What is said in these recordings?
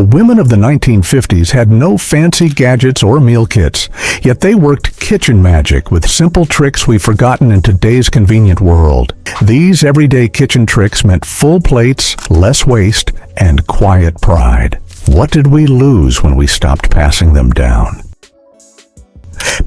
The women of the 1950s had no fancy gadgets or meal kits, yet they worked kitchen magic with simple tricks we've forgotten in today's convenient world. These everyday kitchen tricks meant full plates, less waste, and quiet pride. What did we lose when we stopped passing them down?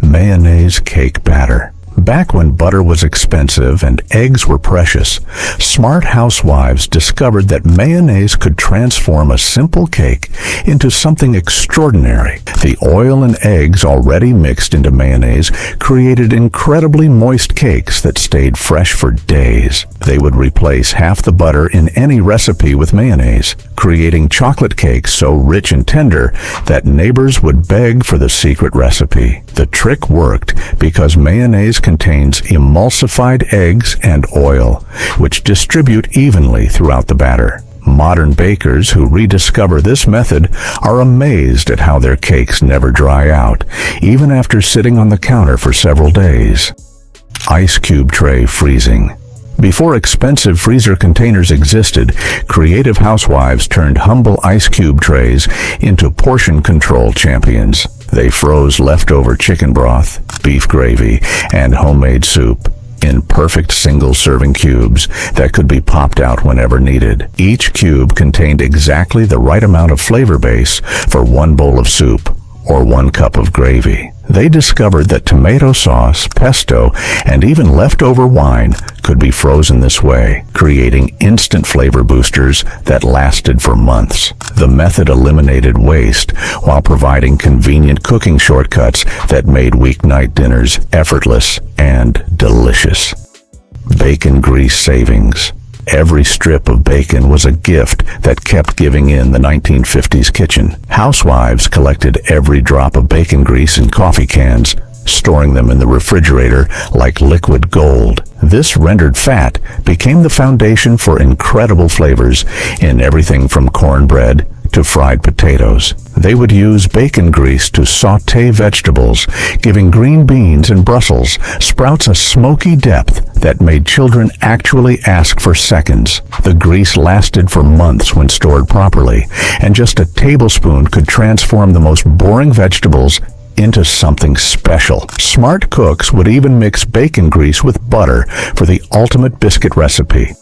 Mayonnaise cake batter. Back when butter was expensive and eggs were precious, smart housewives discovered that mayonnaise could transform a simple cake into something extraordinary. The oil and eggs already mixed into mayonnaise created incredibly moist cakes that stayed fresh for days. They would replace half the butter in any recipe with mayonnaise, creating chocolate cakes so rich and tender that neighbors would beg for the secret recipe. The trick worked because mayonnaise contains emulsified eggs and oil, which distribute evenly throughout the batter. Modern bakers who rediscover this method are amazed at how their cakes never dry out, even after sitting on the counter for several days. Ice cube tray freezing. Before expensive freezer containers existed, creative housewives turned humble ice cube trays into portion control champions. They froze leftover chicken broth, beef gravy, and homemade soup in perfect single-serving cubes that could be popped out whenever needed. Each cube contained exactly the right amount of flavor base for one bowl of soup or 1 cup of gravy. They discovered that tomato sauce, pesto, and even leftover wine could be frozen this way, creating instant flavor boosters that lasted for months. The method eliminated waste while providing convenient cooking shortcuts that made weeknight dinners effortless and delicious. Bacon grease savings. Every strip of bacon was a gift that kept giving in the 1950s kitchen. Housewives collected every drop of bacon grease in coffee cans, storing them in the refrigerator like liquid gold. This rendered fat became the foundation for incredible flavors in everything from cornbread to fried potatoes. They would use bacon grease to sauté vegetables, giving green beans and Brussels sprouts a smoky depth that made children actually ask for seconds. The grease lasted for months when stored properly, and just a tablespoon could transform the most boring vegetables into something special. Smart cooks would even mix bacon grease with butter for the ultimate biscuit recipe.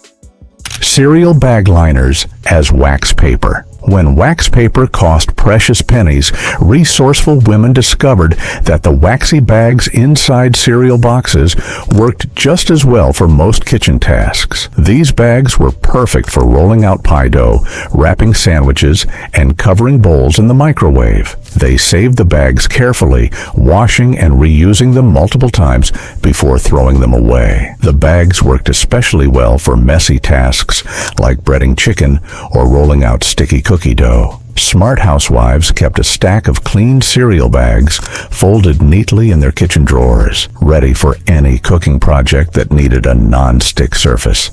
Cereal bag liners as wax paper. When wax paper cost precious pennies, resourceful women discovered that the waxy bags inside cereal boxes worked just as well for most kitchen tasks. These bags were perfect for rolling out pie dough, wrapping sandwiches, and covering bowls in the microwave. They saved the bags carefully, washing and reusing them multiple times before throwing them away. The bags worked especially well for messy tasks like breading chicken or rolling out sticky cookie dough. Smart housewives kept a stack of clean cereal bags folded neatly in their kitchen drawers, ready for any cooking project that needed a non-stick surface.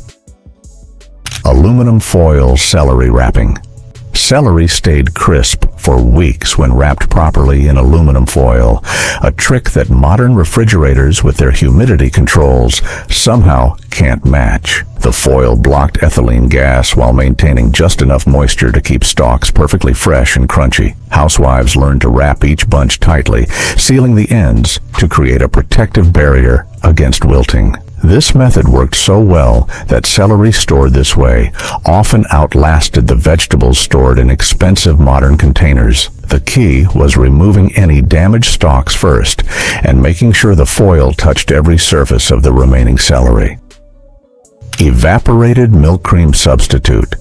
Aluminum foil celery wrapping. Celery stayed crisp for weeks when wrapped properly in aluminum foil, a trick that modern refrigerators with their humidity controls somehow can't match. The foil blocked ethylene gas while maintaining just enough moisture to keep stalks perfectly fresh and crunchy. Housewives learned to wrap each bunch tightly, sealing the ends to create a protective barrier against wilting. This method worked so well that celery stored this way often outlasted the vegetables stored in expensive modern containers. The key was removing any damaged stalks first and making sure the foil touched every surface of the remaining celery. Evaporated milk cream substitute.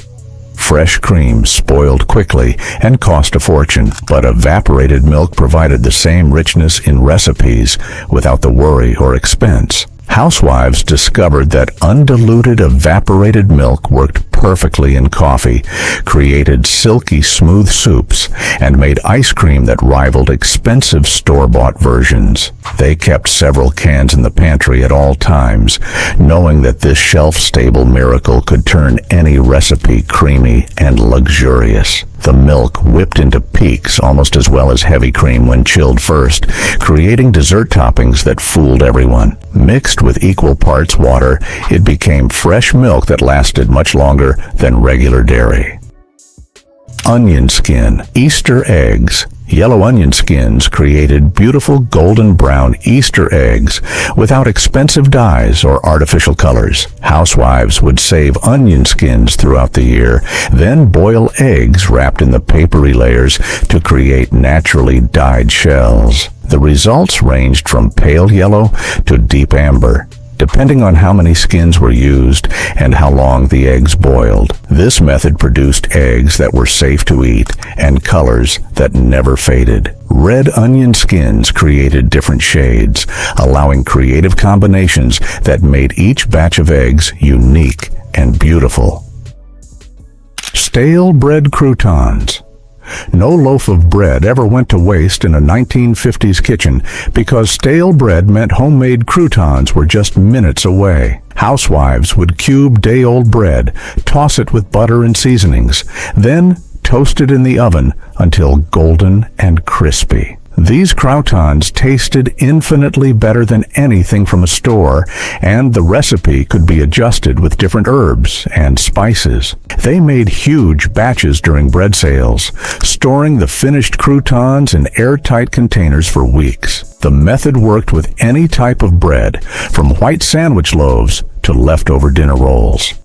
Fresh cream spoiled quickly and cost a fortune, but evaporated milk provided the same richness in recipes without the worry or expense. Housewives discovered that undiluted evaporated milk worked perfectly in coffee, created silky smooth soups, and made ice cream that rivaled expensive store-bought versions. They kept several cans in the pantry at all times, knowing that this shelf-stable miracle could turn any recipe creamy and luxurious. The milk whipped into peaks almost as well as heavy cream when chilled first, creating dessert toppings that fooled everyone. Mixed with equal parts water, it became fresh milk that lasted much longer than regular dairy. Onion skin. Easter eggs. Yellow onion skins created beautiful golden brown Easter eggs without expensive dyes or artificial colors. Housewives would save onion skins throughout the year, then boil eggs wrapped in the papery layers to create naturally dyed shells. The results ranged from pale yellow to deep amber, depending on how many skins were used and how long the eggs boiled. This method produced eggs that were safe to eat and colors that never faded. Red onion skins created different shades, allowing creative combinations that made each batch of eggs unique and beautiful. Stale bread croutons. No loaf of bread ever went to waste in a 1950s kitchen because stale bread meant homemade croutons were just minutes away. Housewives would cube day-old bread, toss it with butter and seasonings, then toast it in the oven until golden and crispy. These croutons tasted infinitely better than anything from a store, and the recipe could be adjusted with different herbs and spices. They made huge batches during bread sales, storing the finished croutons in airtight containers for weeks. The method worked with any type of bread, from white sandwich loaves to leftover dinner rolls.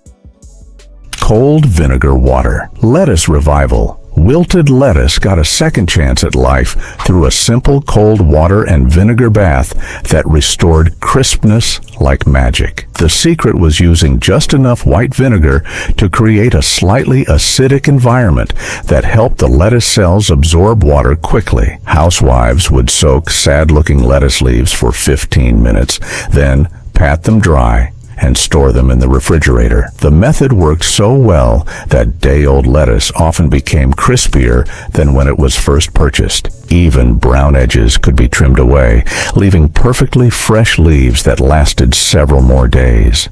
Cold vinegar water. Lettuce revival. Wilted lettuce got a second chance at life through a simple cold water and vinegar bath that restored crispness like magic. The secret was using just enough white vinegar to create a slightly acidic environment that helped the lettuce cells absorb water quickly. Housewives would soak sad-looking lettuce leaves for 15 minutes, then pat them dry and store them in the refrigerator. The method worked so well that day-old lettuce often became crispier than when it was first purchased. Even brown edges could be trimmed away, leaving perfectly fresh leaves that lasted several more days.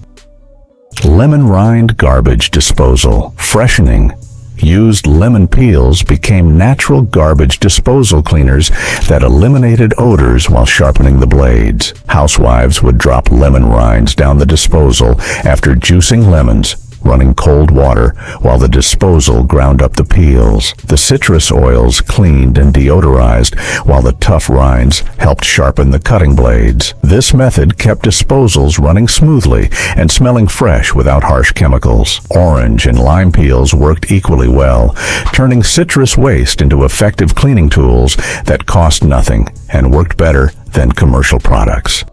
Lemon rind garbage disposal. Freshening. Used lemon peels became natural garbage disposal cleaners that eliminated odors while sharpening the blades. Housewives would drop lemon rinds down the disposal after juicing lemons, running cold water while the disposal ground up the peels. The citrus oils cleaned and deodorized while the tough rinds helped sharpen the cutting blades. This method kept disposals running smoothly and smelling fresh without harsh chemicals. Orange and lime peels worked equally well, turning citrus waste into effective cleaning tools that cost nothing and worked better than commercial products.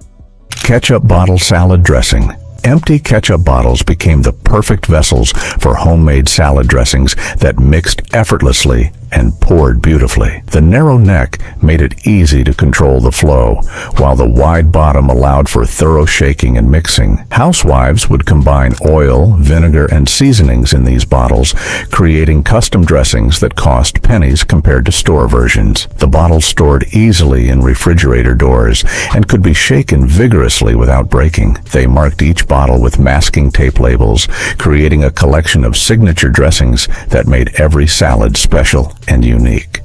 Ketchup bottle salad dressing. Empty ketchup bottles became the perfect vessels for homemade salad dressings that mixed effortlessly and poured beautifully. The narrow neck made it easy to control the flow, while the wide bottom allowed for thorough shaking and mixing. Housewives would combine oil, vinegar, and seasonings in these bottles, creating custom dressings that cost pennies compared to store versions. The bottles stored easily in refrigerator doors and could be shaken vigorously without breaking. They marked each bottle with masking tape labels, creating a collection of signature dressings that made every salad special and unique.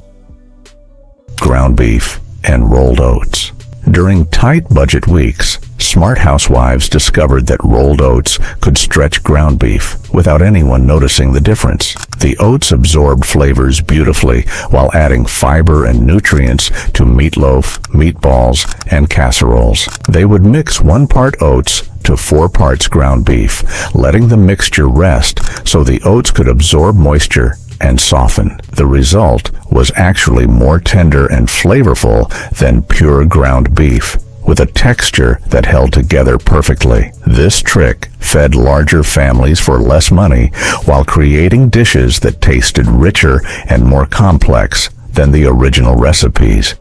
Ground beef and rolled oats. During tight budget weeks, smart housewives discovered that rolled oats could stretch ground beef without anyone noticing the difference. The oats absorbed flavors beautifully while adding fiber and nutrients to meatloaf, meatballs, and casseroles. They would mix 1 part oats to 4 parts ground beef, letting the mixture rest so the oats could absorb moisture and soften. The result was actually more tender and flavorful than pure ground beef, with a texture that held together perfectly. This trick fed larger families for less money while creating dishes that tasted richer and more complex than the original recipes.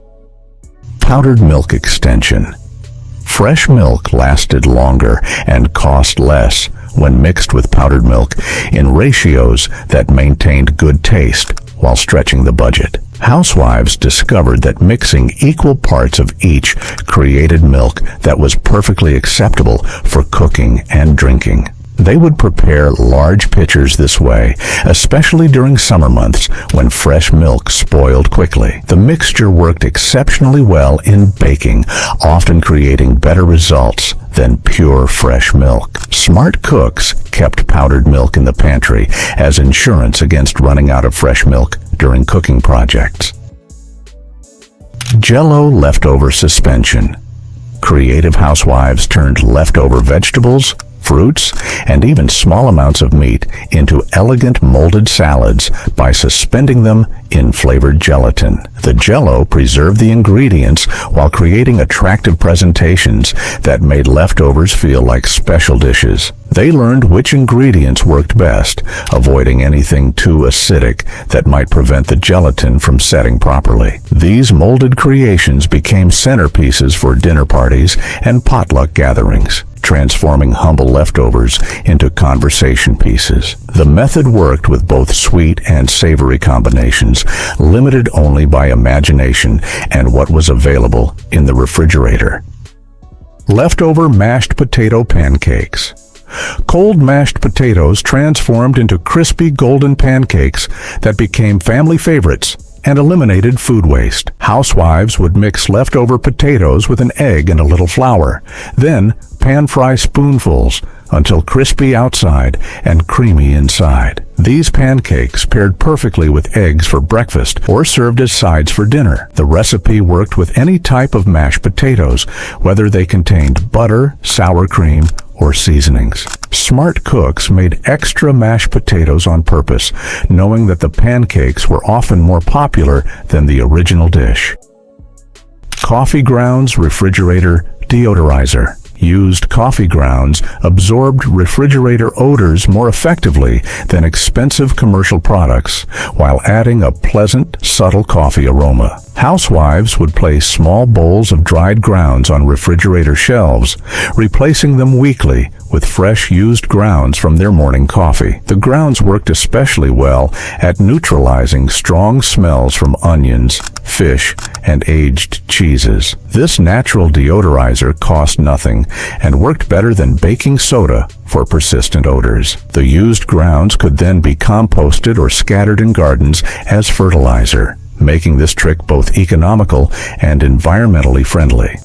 Powdered milk extension. Fresh milk lasted longer and cost less when mixed with powdered milk in ratios that maintained good taste while stretching the budget. Housewives discovered that mixing equal parts of each created milk that was perfectly acceptable for cooking and drinking. They would prepare large pitchers this way, especially during summer months when fresh milk spoiled quickly. The mixture worked exceptionally well in baking, often creating better results than pure fresh milk. Smart cooks kept powdered milk in the pantry as insurance against running out of fresh milk during cooking projects. Jello leftover suspension. Creative housewives turned leftover vegetables, fruits, and even small amounts of meat into elegant molded salads by suspending them in flavored gelatin. The Jello preserved the ingredients while creating attractive presentations that made leftovers feel like special dishes. They learned which ingredients worked best, avoiding anything too acidic that might prevent the gelatin from setting properly. These molded creations became centerpieces for dinner parties and potluck gatherings, transforming humble leftovers into conversation pieces. The method worked with both sweet and savory combinations, limited only by imagination and what was available in the refrigerator. Leftover mashed potato pancakes. Cold mashed potatoes transformed into crispy golden pancakes that became family favorites and eliminated food waste. Housewives would mix leftover potatoes with an egg and a little flour, then pan-fry spoonfuls until crispy outside and creamy inside. These pancakes paired perfectly with eggs for breakfast or served as sides for dinner. The recipe worked with any type of mashed potatoes, whether they contained butter, sour cream, or seasonings. Smart cooks made extra mashed potatoes on purpose, knowing that the pancakes were often more popular than the original dish. Coffee grounds refrigerator deodorizer. Used coffee grounds absorbed refrigerator odors more effectively than expensive commercial products, while adding a pleasant, subtle coffee aroma. Housewives would place small bowls of dried grounds on refrigerator shelves, replacing them weekly with fresh used grounds from their morning coffee. The grounds worked especially well at neutralizing strong smells from onions, fish, and aged cheeses. This natural deodorizer cost nothing and worked better than baking soda for persistent odors. The used grounds could then be composted or scattered in gardens as fertilizer, making this trick both economical and environmentally friendly.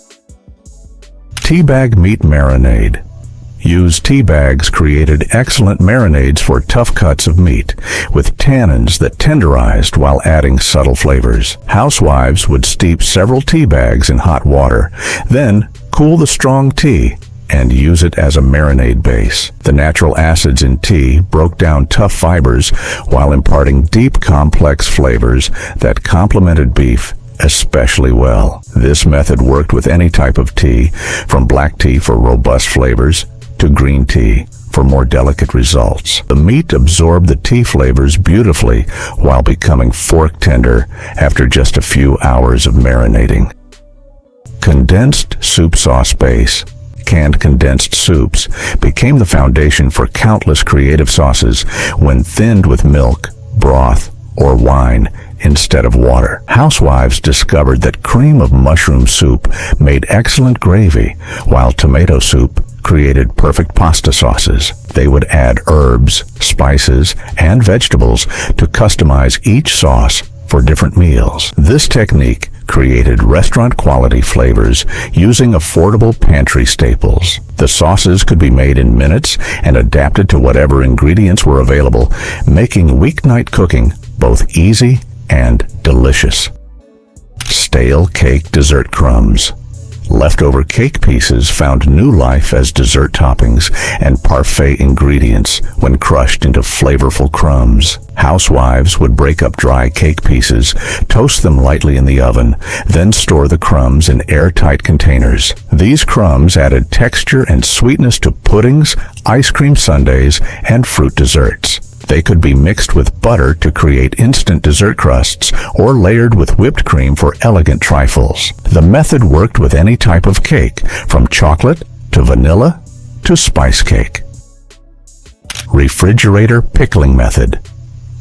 Teabag meat marinade. Used tea bags created excellent marinades for tough cuts of meat, with tannins that tenderized while adding subtle flavors. Housewives would steep several tea bags in hot water, then cool the strong tea and use it as a marinade base. The natural acids in tea broke down tough fibers while imparting deep, complex flavors that complemented beef especially well. This method worked with any type of tea, from black tea for robust flavors to green tea for more delicate results. The meat absorbed the tea flavors beautifully while becoming fork tender after just a few hours of marinating. Condensed soup sauce base. Canned condensed soups became the foundation for countless creative sauces when thinned with milk, broth, or wine instead of water. Housewives discovered that cream of mushroom soup made excellent gravy, while tomato soup created perfect pasta sauces. They would add herbs, spices, and vegetables to customize each sauce for different meals. This technique created restaurant-quality flavors using affordable pantry staples. The sauces could be made in minutes and adapted to whatever ingredients were available, making weeknight cooking both easy and delicious. Stale cake dessert crumbs. Leftover cake pieces found new life as dessert toppings and parfait ingredients when crushed into flavorful crumbs. Housewives would break up dry cake pieces, toast them lightly in the oven, then store the crumbs in airtight containers. These crumbs added texture and sweetness to puddings, ice cream sundaes, and fruit desserts. They could be mixed with butter to create instant dessert crusts or layered with whipped cream for elegant trifles. The method worked with any type of cake, from chocolate to vanilla to spice cake. Refrigerator pickling method.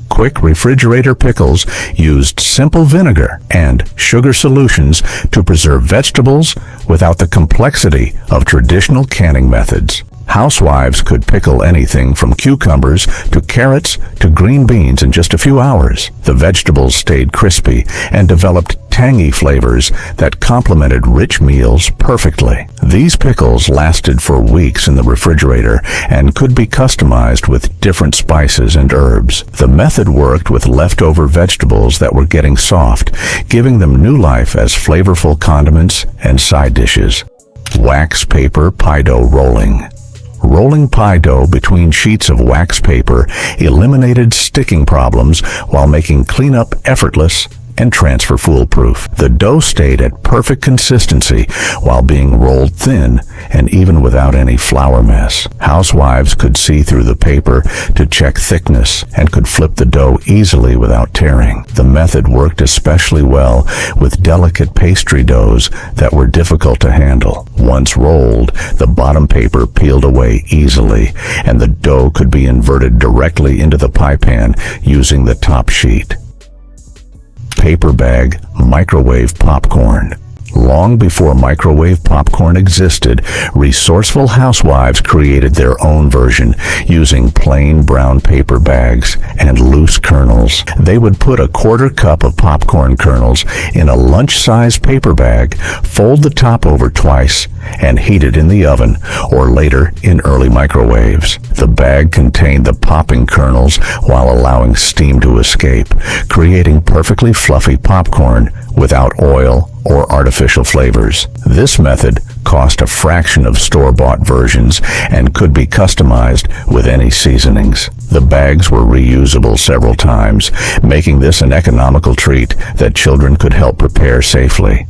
Quick refrigerator pickles used simple vinegar and sugar solutions to preserve vegetables without the complexity of traditional canning methods. Housewives could pickle anything from cucumbers to carrots to green beans in just a few hours. The vegetables stayed crispy and developed tangy flavors that complemented rich meals perfectly. These pickles lasted for weeks in the refrigerator and could be customized with different spices and herbs. The method worked with leftover vegetables that were getting soft, giving them new life as flavorful condiments and side dishes. Wax paper pie dough rolling. Rolling pie dough between sheets of wax paper eliminated sticking problems while making cleanup effortless and transfer foolproof. The dough stayed at perfect consistency while being rolled thin and even without any flour mess. Housewives could see through the paper to check thickness and could flip the dough easily without tearing. The method worked especially well with delicate pastry doughs that were difficult to handle. Once rolled, the bottom paper peeled away easily, and the dough could be inverted directly into the pie pan using the top sheet. Paper bag microwave popcorn. Long before microwave popcorn existed, resourceful housewives created their own version using plain brown paper bags and loose kernels. They would put a quarter cup of popcorn kernels in a lunch-sized paper bag, fold the top over twice, and heat it in the oven or later in early microwaves. The bag contained the popping kernels while allowing steam to escape, creating perfectly fluffy popcorn without oil or artificial flavors. This method cost a fraction of store-bought versions and could be customized with any seasonings. The bags were reusable several times, making this an economical treat that children could help prepare safely.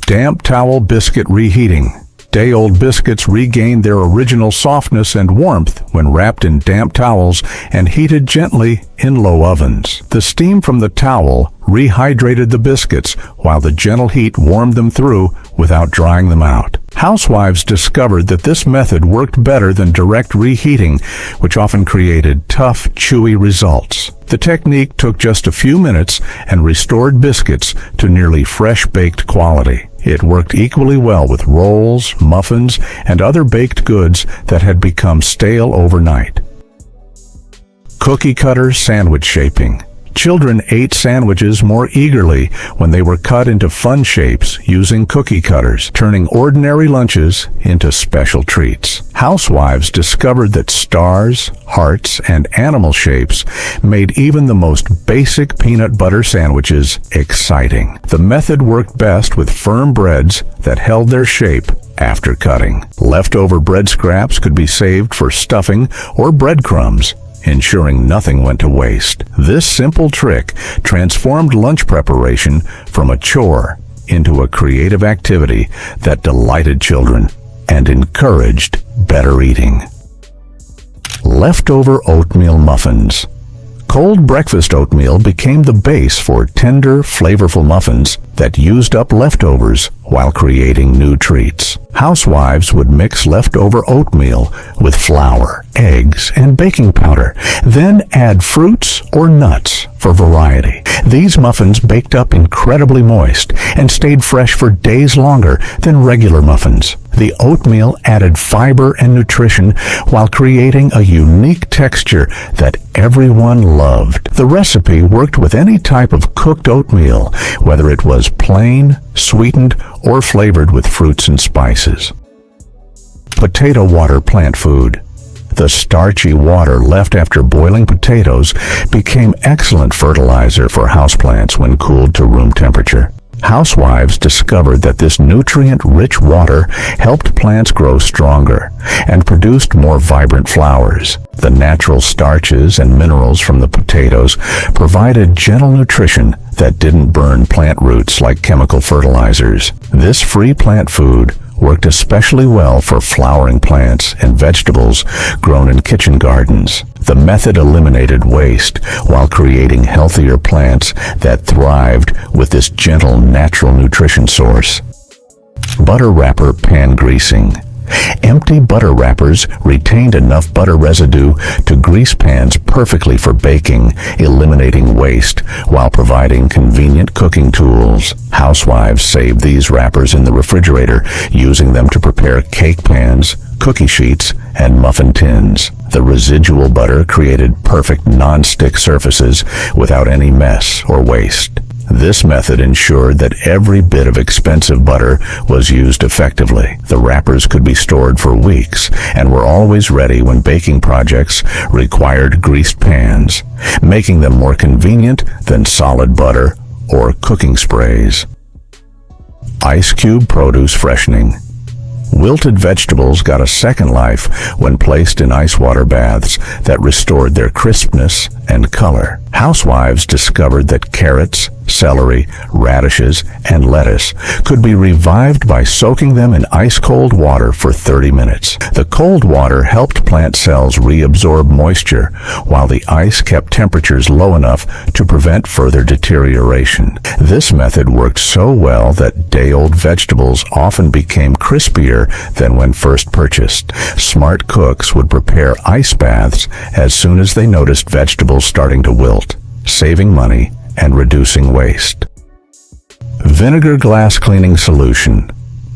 Damp towel biscuit reheating. Day-old biscuits regained their original softness and warmth when wrapped in damp towels and heated gently in low ovens. The steam from the towel rehydrated the biscuits, while the gentle heat warmed them through without drying them out. Housewives discovered that this method worked better than direct reheating, which often created tough, chewy results. The technique took just a few minutes and restored biscuits to nearly fresh-baked quality. It worked equally well with rolls, muffins, and other baked goods that had become stale overnight. Cookie cutter sandwich shaping. Children ate sandwiches more eagerly when they were cut into fun shapes using cookie cutters, turning ordinary lunches into special treats. Housewives discovered that stars, hearts, and animal shapes made even the most basic peanut butter sandwiches exciting. The method worked best with firm breads that held their shape after cutting. Leftover bread scraps could be saved for stuffing or breadcrumbs, ensuring nothing went to waste. This simple trick transformed lunch preparation from a chore into a creative activity that delighted children and encouraged better eating. Leftover oatmeal muffins. Cold breakfast oatmeal became the base for tender, flavorful muffins that used up leftovers while creating new treats. Housewives would mix leftover oatmeal with flour, eggs, and baking powder, then add fruits or nuts for variety. These muffins baked up incredibly moist and stayed fresh for days longer than regular muffins. The oatmeal added fiber and nutrition while creating a unique texture that everyone loved. The recipe worked with any type of cooked oatmeal, whether it was plain, sweetened, or flavored with fruits and spices. Potato water plant food. The starchy water left after boiling potatoes became excellent fertilizer for houseplants when cooled to room temperature. Housewives discovered that this nutrient-rich water helped plants grow stronger and produced more vibrant flowers. The natural starches and minerals from the potatoes provided gentle nutrition that didn't burn plant roots like chemical fertilizers. This free plant food worked especially well for flowering plants and vegetables grown in kitchen gardens. The method eliminated waste while creating healthier plants that thrived with this gentle natural nutrition source. Butter wrapper pan greasing. Empty butter wrappers retained enough butter residue to grease pans perfectly for baking, eliminating waste while providing convenient cooking tools. Housewives saved these wrappers in the refrigerator, using them to prepare cake pans, cookie sheets, and muffin tins. The residual butter created perfect non-stick surfaces without any mess or waste. This method ensured that every bit of expensive butter was used effectively. The wrappers could be stored for weeks and were always ready when baking projects required greased pans, making them more convenient than solid butter or cooking sprays. Ice cube produce freshening. Wilted vegetables got a second life when placed in ice water baths that restored their crispness and color. Housewives discovered that carrots, celery, radishes, and lettuce could be revived by soaking them in ice-cold water for 30 minutes. The cold water helped plant cells reabsorb moisture, while the ice kept temperatures low enough to prevent further deterioration. This method worked so well that day-old vegetables often became crispier than when first purchased. Smart cooks would prepare ice baths as soon as they noticed vegetables starting to wilt, saving money and reducing waste. Vinegar glass cleaning solution.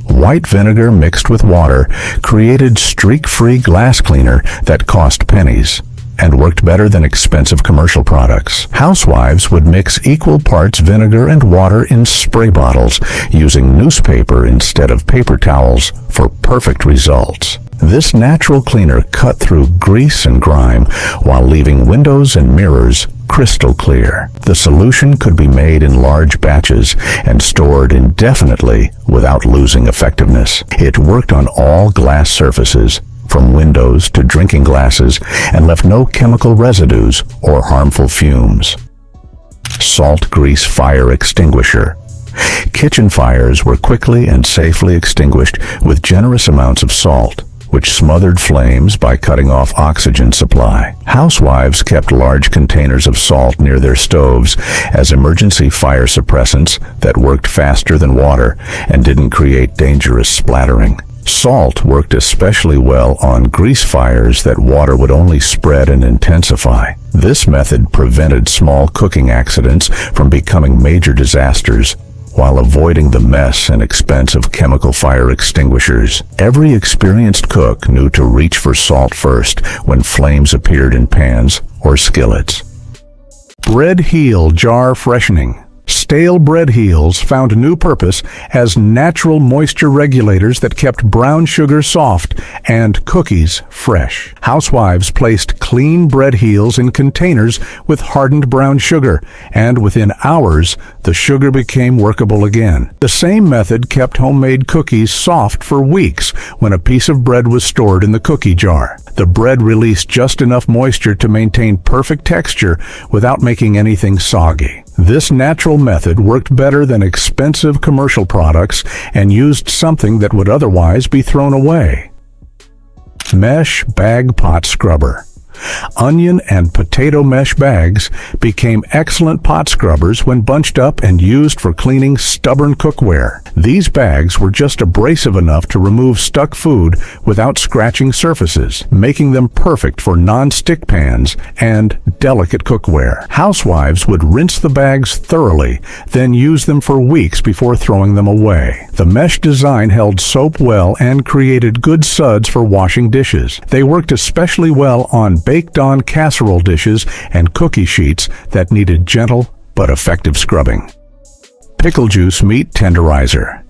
White vinegar mixed with water created streak-free glass cleaner that cost pennies and worked better than expensive commercial products. Housewives would mix equal parts vinegar and water in spray bottles, using newspaper instead of paper towels for perfect results. This natural cleaner cut through grease and grime while leaving windows and mirrors crystal clear. The solution could be made in large batches and stored indefinitely without losing effectiveness. It worked on all glass surfaces, from windows to drinking glasses, and left no chemical residues or harmful fumes. Salt grease fire extinguisher. Kitchen fires were quickly and safely extinguished with generous amounts of salt, which smothered flames by cutting off oxygen supply. Housewives kept large containers of salt near their stoves as emergency fire suppressants that worked faster than water and didn't create dangerous splattering. Salt worked especially well on grease fires that water would only spread and intensify. This method prevented small cooking accidents from becoming major disasters, while avoiding the mess and expense of chemical fire extinguishers. Every experienced cook knew to reach for salt first when flames appeared in pans or skillets. Bread heel jar freshening. Stale bread heels found new purpose as natural moisture regulators that kept brown sugar soft and cookies fresh. Housewives placed clean bread heels in containers with hardened brown sugar, and within hours, the sugar became workable again. The same method kept homemade cookies soft for weeks when a piece of bread was stored in the cookie jar. The bread released just enough moisture to maintain perfect texture without making anything soggy. This natural method worked better than expensive commercial products and used something that would otherwise be thrown away. Mesh bag pot scrubber. Onion and potato mesh bags became excellent pot scrubbers when bunched up and used for cleaning stubborn cookware. These bags were just abrasive enough to remove stuck food without scratching surfaces, making them perfect for non-stick pans and delicate cookware. Housewives would rinse the bags thoroughly, then use them for weeks before throwing them away. The mesh design held soap well and created good suds for washing dishes. They worked especially well on baked-on casserole dishes and cookie sheets that needed gentle but effective scrubbing. Pickle juice meat tenderizer.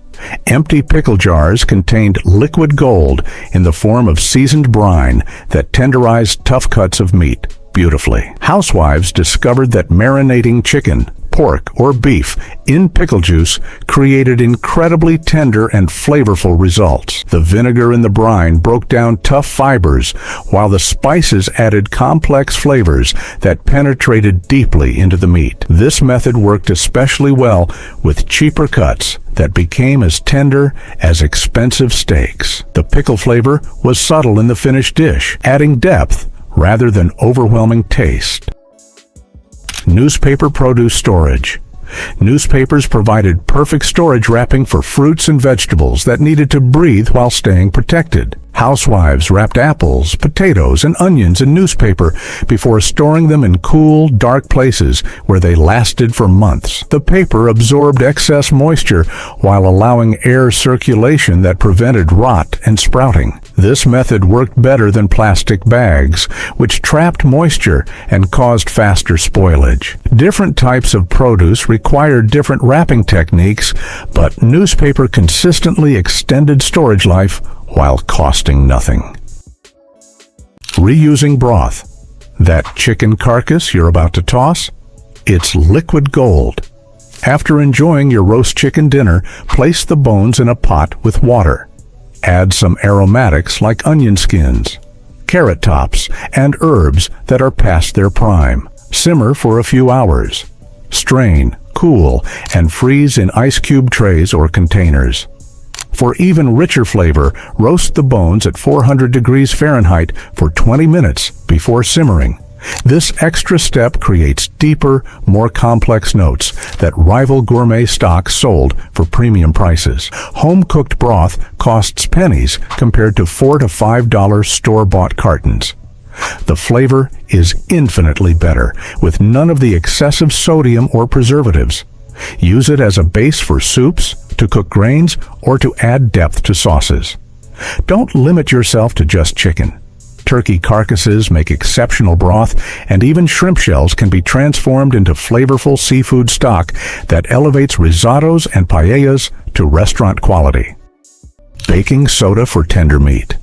Empty pickle jars contained liquid gold in the form of seasoned brine that tenderized tough cuts of meat beautifully. Housewives discovered that marinating chicken, pork, or beef in pickle juice created incredibly tender and flavorful results. The vinegar in the brine broke down tough fibers, while the spices added complex flavors that penetrated deeply into the meat. This method worked especially well with cheaper cuts that became as tender as expensive steaks. The pickle flavor was subtle in the finished dish, adding depth rather than overwhelming taste. Newspaper produce storage. Newspapers provided perfect storage wrapping for fruits and vegetables that needed to breathe while staying protected. Housewives wrapped apples, potatoes, and onions in newspaper before storing them in cool, dark places where they lasted for months. The paper absorbed excess moisture while allowing air circulation that prevented rot and sprouting. This method worked better than plastic bags, which trapped moisture and caused faster spoilage. Different types of produce required different wrapping techniques, but newspaper consistently extended storage life while costing nothing. Reusing broth. That chicken carcass you're about to toss? It's liquid gold. After enjoying your roast chicken dinner, place the bones in a pot with water. Add some aromatics like onion skins, carrot tops, and herbs that are past their prime. Simmer for a few hours. Strain, cool, and freeze in ice cube trays or containers. For even richer flavor, roast the bones at 400 degrees Fahrenheit for 20 minutes before simmering. This extra step creates deeper, more complex notes that rival gourmet stocks sold for premium prices. Home-cooked broth costs pennies compared to $4 to $5 store-bought cartons. The flavor is infinitely better, with none of the excessive sodium or preservatives. Use it as a base for soups, to cook grains, or to add depth to sauces. Don't limit yourself to just chicken. Turkey carcasses make exceptional broth, and even shrimp shells can be transformed into flavorful seafood stock that elevates risottos and paellas to restaurant quality. Baking soda for tender meat.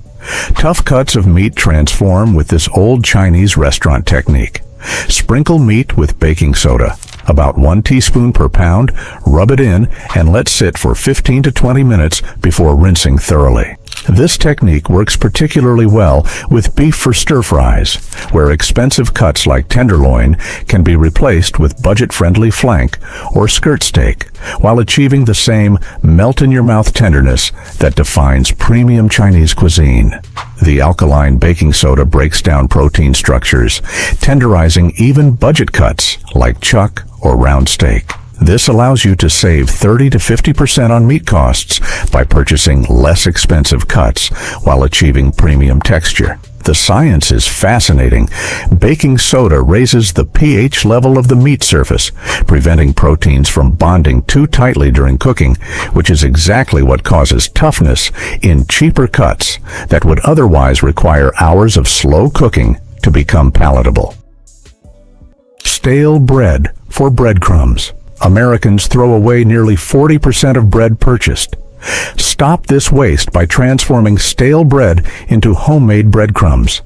Tough cuts of meat transform with this old Chinese restaurant technique. Sprinkle meat with baking soda, about 1 teaspoon per pound, rub it in, and let sit for 15 to 20 minutes before rinsing thoroughly. This technique works particularly well with beef for stir-fries, where expensive cuts like tenderloin can be replaced with budget-friendly flank or skirt steak, while achieving the same melt-in-your-mouth tenderness that defines premium Chinese cuisine. The alkaline baking soda breaks down protein structures, tenderizing even budget cuts like chuck or round steak. This allows you to save 30 to 50% on meat costs by purchasing less expensive cuts while achieving premium texture. The science is fascinating. Baking soda raises the pH level of the meat surface, preventing proteins from bonding too tightly during cooking, which is exactly what causes toughness in cheaper cuts that would otherwise require hours of slow cooking to become palatable. Stale bread for breadcrumbs. Americans throw away nearly 40% of bread purchased. Stop this waste by transforming stale bread into homemade breadcrumbs.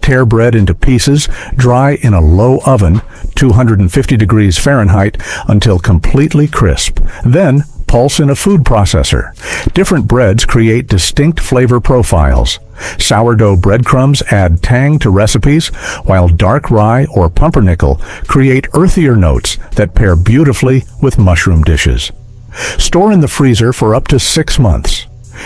Tear bread into pieces, dry in a low oven, 250 degrees Fahrenheit, until completely crisp. Then, pulse in a food processor. Different breads create distinct flavor profiles. Sourdough breadcrumbs add tang to recipes, while dark rye or pumpernickel create earthier notes that pair beautifully with mushroom dishes. Store in the freezer for up to 6 months.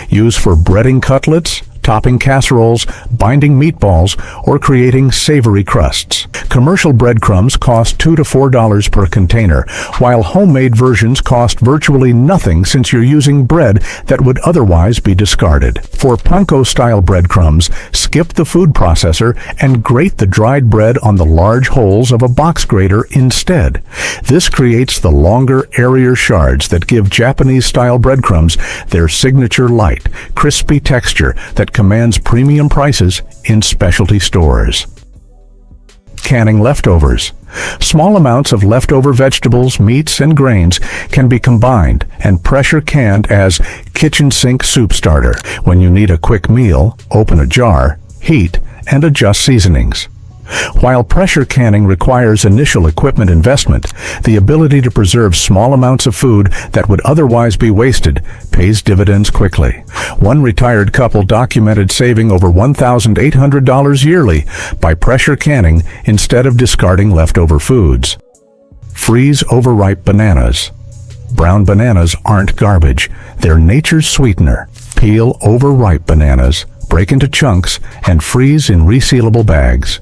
Use for breading cutlets, topping casseroles, binding meatballs, or creating savory crusts. Commercial breadcrumbs cost $2 to $4 per container, while homemade versions cost virtually nothing since you're using bread that would otherwise be discarded. For panko-style breadcrumbs, skip the food processor and grate the dried bread on the large holes of a box grater instead. This creates the longer, airier shards that give Japanese-style breadcrumbs their signature light, crispy texture that commands premium prices in specialty stores. Canning leftovers. Small amounts of leftover vegetables, meats, and grains can be combined and pressure canned as kitchen sink soup starter. When you need a quick meal, open a jar, heat, and adjust seasonings. While pressure canning requires initial equipment investment, the ability to preserve small amounts of food that would otherwise be wasted pays dividends quickly. One retired couple documented saving over $1,800 yearly by pressure canning instead of discarding leftover foods. Freeze overripe bananas. Brown bananas aren't garbage. They're nature's sweetener. Peel overripe bananas, break into chunks, and freeze in resealable bags.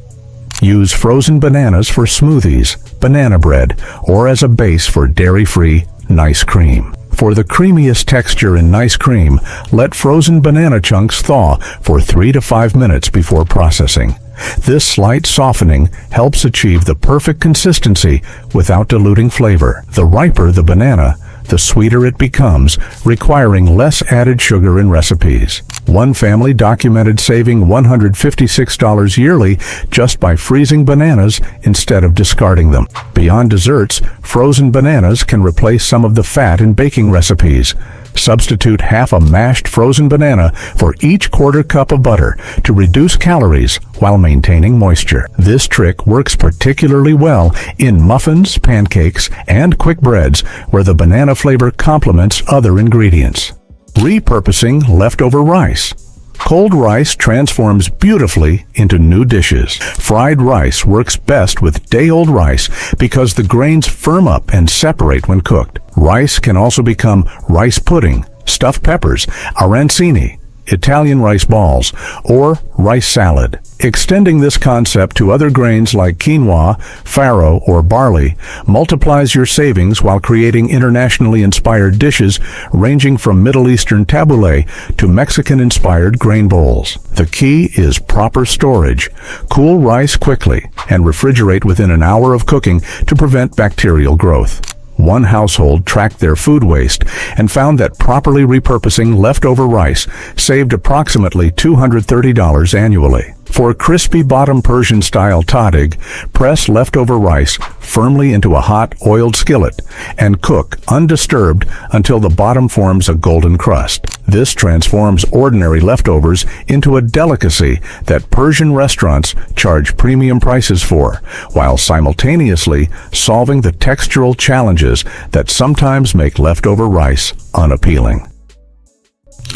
Use frozen bananas for smoothies, banana bread, or as a base for dairy-free nice cream. For the creamiest texture in nice cream, let frozen banana chunks thaw for 3 to 5 minutes before processing. This slight softening helps achieve the perfect consistency without diluting flavor. The riper the banana, the sweeter it becomes, requiring less added sugar in recipes. One family documented saving $156 yearly just by freezing bananas instead of discarding them. Beyond desserts, frozen bananas can replace some of the fat in baking recipes. Substitute half a mashed frozen banana for each quarter cup of butter to reduce calories while maintaining moisture. This trick works particularly well in muffins, pancakes, and quick breads where the banana flavor complements other ingredients. Repurposing leftover rice. Cold rice transforms beautifully into new dishes. Fried rice works best with day-old rice because the grains firm up and separate when cooked. Rice can also become rice pudding, stuffed peppers, arancini, Italian rice balls, or rice salad. Extending this concept to other grains like quinoa, farro, or barley multiplies your savings while creating internationally inspired dishes ranging from Middle Eastern tabbouleh to Mexican-inspired grain bowls. The key is proper storage. Cool rice quickly and refrigerate within an hour of cooking to prevent bacterial growth. One household tracked their food waste and found that properly repurposing leftover rice saved approximately $230 annually. For crispy bottom Persian-style tadig, press leftover rice firmly into a hot, oiled skillet and cook undisturbed until the bottom forms a golden crust. This transforms ordinary leftovers into a delicacy that Persian restaurants charge premium prices for, while simultaneously solving the textural challenges that sometimes make leftover rice unappealing.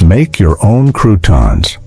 Make your own croutons.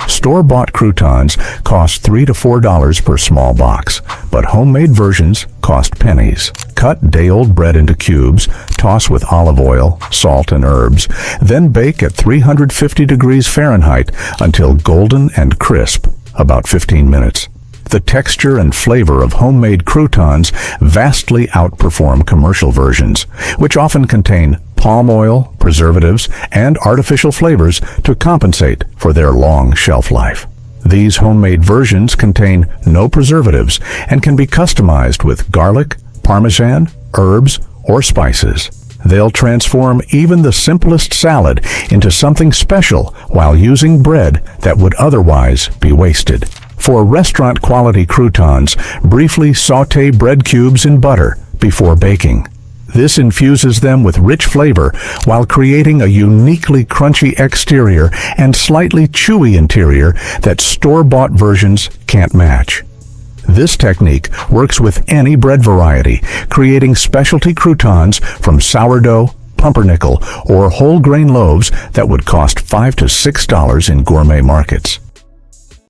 Store-bought croutons cost $3 to $4 per small box, but homemade versions cost pennies. Cut day-old bread into cubes, toss with olive oil, salt, and herbs, then bake at 350 degrees Fahrenheit until golden and crisp, about 15 minutes. The texture and flavor of homemade croutons vastly outperform commercial versions, which often contain palm oil, preservatives, and artificial flavors to compensate for their long shelf life. These homemade versions contain no preservatives and can be customized with garlic, parmesan, herbs, or spices. They'll transform even the simplest salad into something special while using bread that would otherwise be wasted. For restaurant-quality croutons, briefly saute bread cubes in butter before baking. This infuses them with rich flavor while creating a uniquely crunchy exterior and slightly chewy interior that store-bought versions can't match. This technique works with any bread variety, creating specialty croutons from sourdough, pumpernickel, or whole grain loaves that would cost $5 to $6 in gourmet markets.